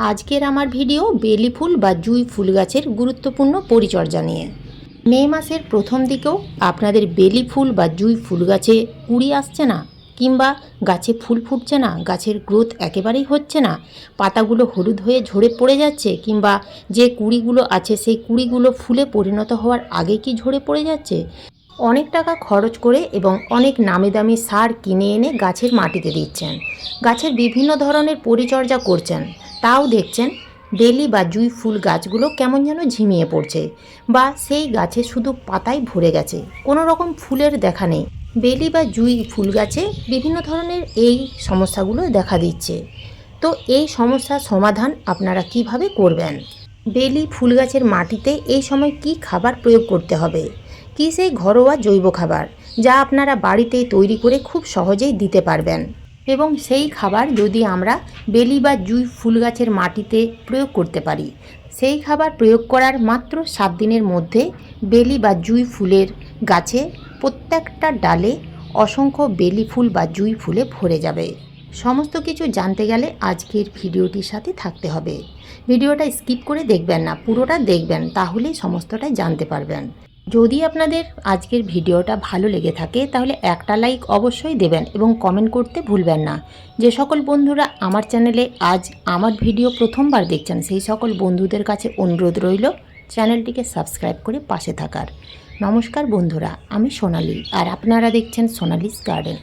আজকের আমার ভিডিও বেলি ফুল বা জুঁই ফুল গাছের গুরুত্বপূর্ণ পরিচর্যা নিয়ে। মে মাসের প্রথম দিকেও আপনাদের বেলি ফুল বা জুঁই ফুল গাছে কুঁড়ি আসছে না, কিংবা গাছে ফুল ফুটছে না, গাছের গ্রোথ একেবারেই হচ্ছে না, পাতাগুলো হলুদ হয়ে ঝরে পড়ে যাচ্ছে, কিংবা যে কুঁড়িগুলো আছে সেই কুঁড়িগুলো ফুলে পরিণত হওয়ার আগে কি ঝরে পড়ে যাচ্ছে, অনেক টাকা খরচ করে এবং অনেক নামি দামি সার কিনে এনে গাছের মাটিতে দিচ্ছেন, গাছের বিভিন্ন ধরনের পরিচর্যা করছেন, তাও দেখছেন বেলি বা জুঁই ফুল গাছগুলো কেমন যেন ঝিমিয়ে পড়ছে, বা সেই গাছে শুধু পাতাই ভরে গেছে, কোনো রকম ফুলের দেখা নেই। বেলি বা জুঁই ফুল গাছে বিভিন্ন ধরনের এই সমস্যাগুলো দেখা দিচ্ছে। তো এই সমস্যার সমাধান আপনারা কিভাবে করবেন? বেলি ফুল গাছের মাটিতে এই সময় কি খাবার প্রয়োগ করতে হবে? কি সেই ঘরোয়া জৈব খাবার যা আপনারা বাড়িতেই তৈরি করে খুব সহজেই দিতে পারবেন, এবং সেই খাবার যদি আমরা বেলি বা জুঁই ফুল গাছের মাটিতে প্রয়োগ করতে পারি, সেই খাবার প্রয়োগ করার মাত্র 7 দিনের মধ্যে বেলি বা জুঁই ফুলের গাছে প্রত্যেকটা ডালে অসংখ্য বেলি ফুল বা জুঁই ফুলে ভরে যাবে। সমস্ত কিছু জানতে গেলে আজকের ভিডিওটির সাথে থাকতে হবে। ভিডিওটা স্কিপ করে দেখবেন না, পুরোটা দেখবেন, তাহলেই সমস্তটাই জানতে পারবেন। যদি আপনাদের আজকের ভিডিওটা ভালো লেগে থাকে তাহলে একটা লাইক অবশ্যই দেবেন এবং কমেন্ট করতে ভুলবেন না। যে সকল বন্ধুরা আমার চ্যানেলে আজ আমার ভিডিও প্রথমবার দেখছেন সেই সকল বন্ধুদের কাছে অনুরোধ রইল চ্যানেলটিকে সাবস্ক্রাইব করে পাশে থাকার। নমস্কার বন্ধুরা, আমি সোনালি, আর আপনারা দেখছেন সোনালিস গার্ডেন।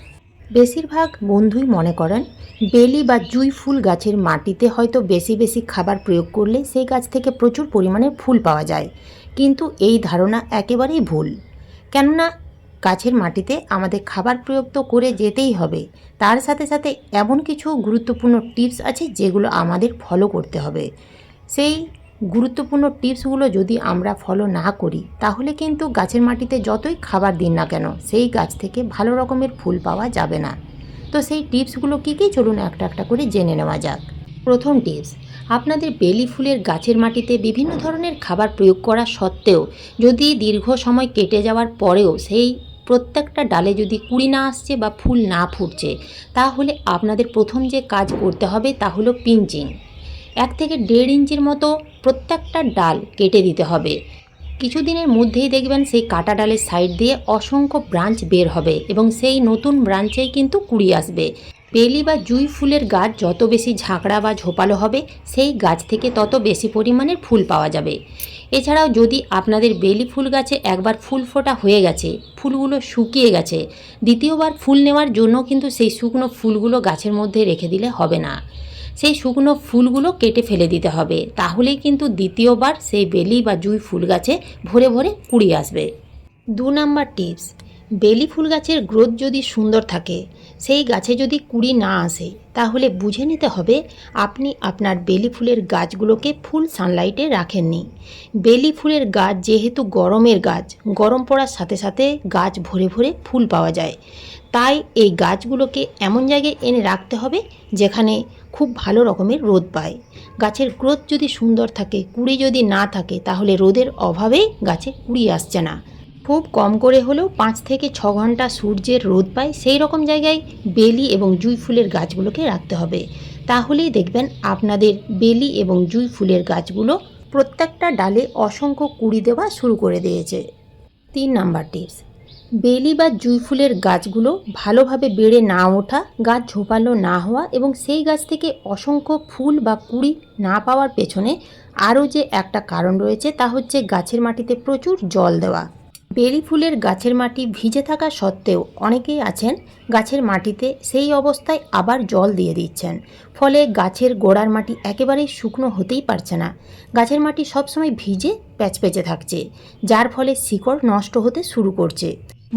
বেশিরভাগ বন্ধুই মনে করেন বেলি বা জুঁই ফুল গাছের মাটিতে হয়তো বেশি বেশি খাবার প্রয়োগ করলে সেই গাছ থেকে প্রচুর পরিমাণে ফুল পাওয়া যায়, কিন্তু এই ধারণা একেবারেই ভুল। কেননা গাছের মাটিতে আমাদের খাবার প্রয়োগ তো করে যেতেই হবে, তার সাথে সাথে এমন কিছু গুরুত্বপূর্ণ টিপস আছে যেগুলো আমাদের ফলো করতে হবে। সেই গুরুত্বপূর্ণ টিপসগুলো যদি আমরা ফলো না করি তাহলে কিন্তু গাছের মাটিতে যতই খাবার দিন না কেন সেই গাছ থেকে ভালো রকমের ফুল পাওয়া যাবে না। তো সেই টিপসগুলো কী কী, চলুন একটা একটা করে জেনে নেওয়া যাক। প্রথম টিপস, আপনাদের বেলি ফুলের গাছের মাটিতে বিভিন্ন ধরনের খাবার প্রয়োগ করা সত্ত্বেও যদি দীর্ঘ সময় কেটে যাওয়ার পরেও সেই প্রত্যেকটা ডালে যদি কুঁড়ি না আসছে বা ফুল না ফুটছে, তাহলে আপনাদের প্রথম যে কাজ করতে হবে তা হলো পিঞ্চিং। 1 থেকে 1.5 ইঞ্চির মতো প্রত্যেকটা ডাল কেটে দিতে হবে। কিছুদিনের মধ্যেই দেখবেন সেই কাটা ডালের সাইড দিয়ে অসংখ্য ব্রাঞ্চ বের হবে এবং সেই নতুন ব্রাঞ্চেই কিন্তু কুঁড়ি আসবে। বেলি বা জুঁই ফুলের গাছ যত বেশি ঝাঁকড়া বা ঝোপালো হবে সেই গাছ থেকে তত বেশি পরিমাণের ফুল পাওয়া যাবে। এছাড়াও যদি আপনাদের বেলি ফুল গাছে একবার ফুল ফোটা হয়ে গেছে, ফুলগুলো শুকিয়ে গেছে, দ্বিতীয়বার ফুল নেওয়ার জন্য কিন্তু সেই শুকনো ফুলগুলো গাছের মধ্যে রেখে দিলে হবে না, সেই শুকনো ফুলগুলো কেটে ফেলে দিতে হবে, তাহলেই কিন্তু দ্বিতীয়বার সেই বেলি বা জুঁই ফুল গাছে ভরে ভরে কুঁড়ি আসবে। 2 নাম্বার টিপস, বেলি ফুল গাছের গ্রোথ যদি সুন্দর থাকে, সেই গাছে যদি কুঁড়ি না আসে, তাহলে বুঝে নিতে হবে আপনি আপনার বেলি ফুলের গাছগুলোকে ফুল সানলাইটে রাখেননি। বেলি ফুলের গাছ যেহেতু গরমের গাছ, গরম পড়ার সাথে সাথে গাছ ভরে ভরে ফুল পাওয়া যায়, তাই এই গাছগুলোকে এমন জায়গায় এনে রাখতে হবে যেখানে খুব ভালো রকমের রোদ পায়। গাছের গ্রোথ যদি সুন্দর থাকে, কুঁড়ি যদি না থাকে, তাহলে রোদের অভাবেই গাছে কুঁড়ি আসছে না। খুব কম করে হলেও 5 থেকে 6 ঘন্টা সূর্যের রোদ পায় সেই রকম জায়গায় বেলি এবং জুঁই ফুলের গাছগুলোকে রাখতে হবে, তাহলেই দেখবেন আপনাদের বেলি এবং জুঁই ফুলের গাছগুলো প্রত্যেকটা ডালে অসংখ্য কুঁড়ি দেওয়া শুরু করে দিয়েছে। 3 নাম্বার টিপস, বেলি বা জুঁই ফুলের গাছগুলো ভালোভাবে বেড়ে না ওঠা, গাছ ঝোপালো না হওয়া এবং সেই গাছ থেকে অসংখ্য ফুল বা কুঁড়ি না পাওয়ার পেছনে আরও যে একটা কারণ রয়েছে তা হচ্ছে গাছের মাটিতে প্রচুর জল দেওয়া। বেলি ফুলের গাছের মাটি ভিজে থাকা সত্ত্বেও অনেকেই আছেন গাছের মাটিতে সেই অবস্থায় আবার জল দিয়ে দিচ্ছেন, ফলে গাছের গোড়ার মাটি একেবারেই শুকনো হতেই পারছে না, গাছের মাটি সবসময় ভিজে প্যাচপ্যাচে থাকছে, যার ফলে শিকড় নষ্ট হতে শুরু করছে।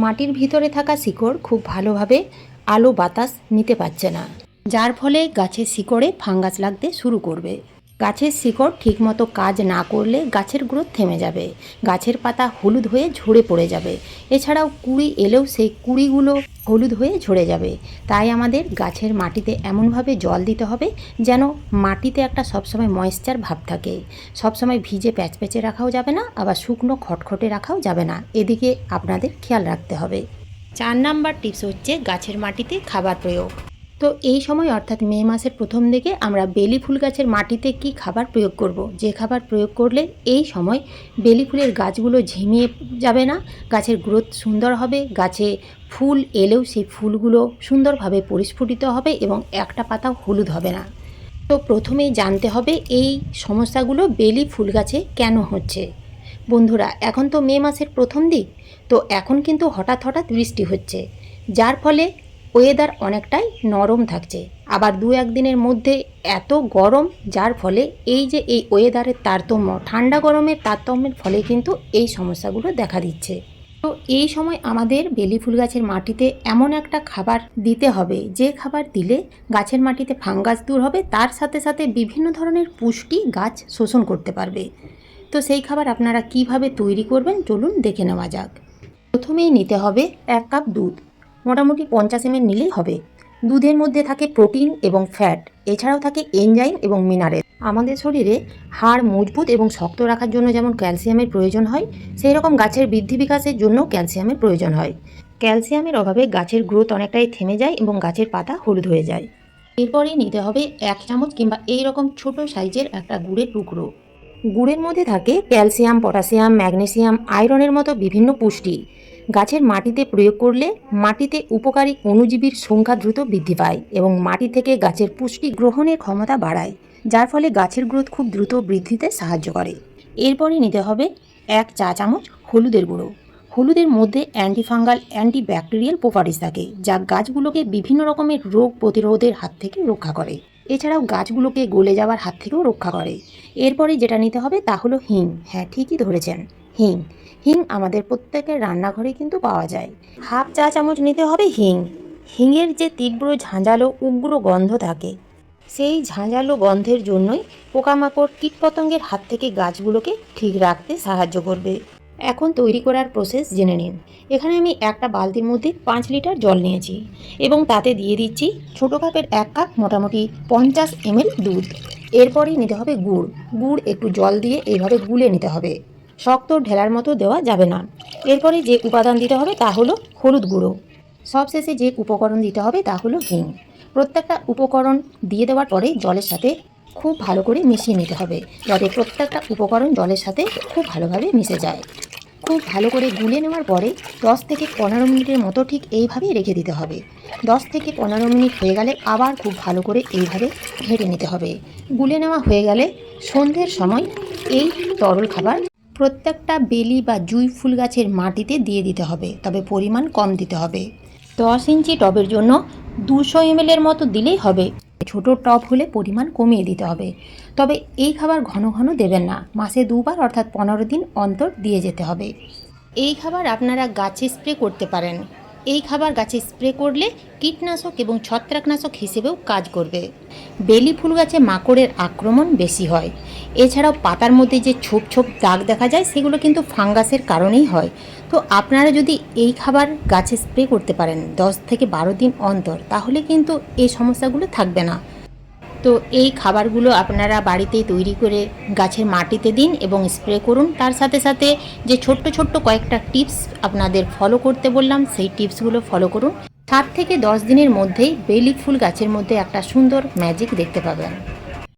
মাটির ভিতরে থাকা শিকড় খুব ভালোভাবে আলো বাতাস নিতে পারছে না, যার ফলে গাছের শিকড়ে ফাঙ্গাস লাগতে শুরু করবে। গাছের শিকড় ঠিকমতো কাজ না করলে গাছের গ্রোথ থেমে যাবে, গাছের পাতা হলুদ হয়ে ঝরে পড়ে যাবে, এছাড়াও কুঁড়ি এলেও সেই কুঁড়িগুলো হলুদ হয়ে ঝরে যাবে। তাই আমাদের গাছের মাটিতে এমনভাবে জল দিতে হবে যেন মাটিতে একটা সবসময় ময়েশ্চার ভাব থাকে, সবসময় ভিজে প্যাচপ্যাচে রাখাও যাবে না, আবার শুকনো খটখটে রাখাও যাবে না, এদিকে আপনাদের খেয়াল রাখতে হবে। 4 নাম্বার টিপস হচ্ছে গাছের মাটিতে খাবার প্রয়োগ। তো এই সময় অর্থাৎ মে মাসের প্রথম দিকে আমরা বেলি ফুল গাছের মাটিতে কি খাবার প্রয়োগ করব, যে খাবার প্রয়োগ করলে এই সময় বেলি ফুলের গাছগুলো ঝিমিয়ে যাবে না, গাছের গ্রোথ সুন্দর হবে, গাছে ফুল এলেও সেই ফুলগুলো সুন্দরভাবে পরিস্ফুটিত হবে এবং একটা পাতাও হলুদ হবে না। তো প্রথমেই জানতে হবে এই সমস্যাগুলো বেলি ফুল গাছে কেন হচ্ছে। বন্ধুরা, এখন তো মে মাসের প্রথম দিক, তো এখন কিন্তু হঠাৎ হঠাৎ বৃষ্টি হচ্ছে, যার ফলে ওয়েদার অনেকটাই নরম থাকছে। আবার দু একদিনের মধ্যে এত গরম, যার ফলে এই যে এই ওয়েদারের তারতম্য, ঠান্ডা গরমের তারতম্যের ফলে কিন্তু এই সমস্যাগুলো দেখা দিচ্ছে। তো এই সময় আমাদের বেলি ফুল গাছের মাটিতে এমন একটা খাবার দিতে হবে, যে খাবার দিলে গাছের মাটিতে ফাঙ্গাস দূর হবে, তার সাথে সাথে বিভিন্ন ধরনের পুষ্টি গাছ শোষণ করতে পারবে। তো সেই খাবার আপনারা কিভাবে তৈরি করবেন চলুন দেখে নেওয়া যাক। প্রথমেই নিতে হবে 1 কাপ দুধ, মোটামুটি 50 ml নিলেই হবে। দুধের মধ্যে থাকে প্রোটিন এবং ফ্যাট, এছাড়াও থাকে এনজাইম এবং মিনারেল। আমাদের শরীরে হাড় মজবুত এবং শক্ত রাখার জন্য যেমন ক্যালসিয়ামের প্রয়োজন হয়, সেই রকম গাছের বৃদ্ধি বিকাশের জন্য ক্যালসিয়ামের প্রয়োজন হয়। ক্যালসিয়ামের অভাবে গাছের গ্রোথ অনেকটাই থেমে যায় এবং গাছের পাতা হলুদ হয়ে যায়। এরপরেই নিতে হবে 1 চামচ কিংবা এই রকম ছোট সাইজের একটা গুড়ের টুকরো। গুড়ের মধ্যে থাকে ক্যালসিয়াম, পটাশিয়াম, ম্যাগনেসিয়াম, আয়রনের মতো বিভিন্ন পুষ্টি। গাছের মাটিতে প্রয়োগ করলে মাটিতে উপকারী অণুজীবীর সংখ্যা দ্রুত বৃদ্ধি পায় এবং মাটি থেকে গাছের পুষ্টি গ্রহণের ক্ষমতা বাড়ায়, যার ফলে গাছের গ্রোথ খুব দ্রুত বৃদ্ধিতে সাহায্য করে। এরপরে নিতে হবে 1 চা চামচ হলুদের গুঁড়ো। হলুদের মধ্যে অ্যান্টিফাঙ্গাল, অ্যান্টিব্যাকটেরিয়াল প্রপার্টিস থাকে, যা গাছগুলোকে বিভিন্ন রকমের রোগ প্রতিরোধের হাত থেকে রক্ষা করে। এছাড়াও গাছগুলোকে গলে যাওয়ার হাত থেকেও রক্ষা করে। এরপরে যেটা নিতে হবে তা হলো হিং। হ্যাঁ, ঠিকই ধরেছেন, হিং। হিং আমাদের প্রত্যেকের রান্নাঘরে কিন্তু পাওয়া যায়। 1/2 চা চামচ নিতে হবে হিং। হিংয়ের যে তীব্র ঝাঁঝালো উগ্র গন্ধ থাকে, সেই ঝাঁঝালো গন্ধের জন্যই পোকামাকড়, কীটপতঙ্গের হাত থেকে গাছগুলোকে ঠিক রাখতে সাহায্য করবে। এখন তৈরি করার প্রসেস জেনে নিন। এখানে আমি একটা বালতির মধ্যে 5 লিটার জল নিয়েছি এবং তাতে দিয়ে দিচ্ছি ছোটো কাপের 1 কাপ, মোটামুটি 50 ml দুধ। এরপরেই নিতে হবে গুড়। গুড় একটু জল দিয়ে এইভাবে গুলে নিতে হবে, শক্ত ঢেলার মতো দেওয়া যাবে না। এরপরে যে উপাদান দিতে হবে তা হলো হলুদ গুঁড়ো। সবশেষে যে উপকরণ দিতে হবে তা হলো হিং। প্রত্যেকটা উপকরণ দিয়ে দেওয়ার পরে জলের সাথে খুব ভালো করে মিশিয়ে নিতে হবে, যাতে প্রত্যেকটা উপকরণ জলের সাথে খুব ভালোভাবে মিশে যায়। খুব ভালো করে গুলে নেওয়ার পরে 10 থেকে 15 মিনিটের মতো ঠিক এইভাবেই রেখে দিতে হবে। 10 থেকে 15 মিনিট হয়ে গেলে আবার খুব ভালো করে এইভাবে ঘেঁটে নিতে হবে। গুলে নেওয়া হয়ে গেলে সন্ধ্যের সময় এই তরল খাবার প্রত্যেকটা বেলি বা জুঁই ফুল গাছের মাটিতে দিয়ে দিতে হবে, তবে পরিমাণ কম দিতে হবে। 10 ইঞ্চি টবের জন্য 200 ml এর মতো দিলেই হবে। ছোটো টব হলে পরিমাণ কমিয়ে দিতে হবে। তবে এই খাবার ঘন ঘন দেবেন না, মাসে 2 বার অর্থাৎ 15 দিন অন্তর দিয়ে যেতে হবে। এই খাবার আপনারা গাছে স্প্রে করতে পারেন। এই খাবার গাছে স্প্রে করলে কীটনাশক এবং ছত্রাকনাশক হিসেবেও কাজ করবে। বেলি ফুল গাছে মাকড়ের আক্রমণ বেশি হয়। এছাড়াও পাতার মধ্যে যে ছোপ ছোপ দাগ দেখা যায়, সেগুলো কিন্তু ফাঙ্গাসের কারণেই হয়। তো আপনারা যদি এই খাবার গাছে স্প্রে করতে পারেন 10 থেকে 12 দিন অন্তর, তাহলে কিন্তু এই সমস্যাগুলো থাকবে না। তো এই খাবারগুলো আপনারা বাড়িতেই তৈরি করে গাছের মাটিতে দিন এবং স্প্রে করুন। তার সাথে সাথে যে ছোট্ট ছোট্ট কয়েকটা টিপস আপনাদের ফলো করতে বললাম, সেই টিপসগুলো ফলো করুন। 7 থেকে 10 দিনের মধ্যেই বেলি ফুল গাছের মধ্যে একটা সুন্দর ম্যাজিক দেখতে পাবেন।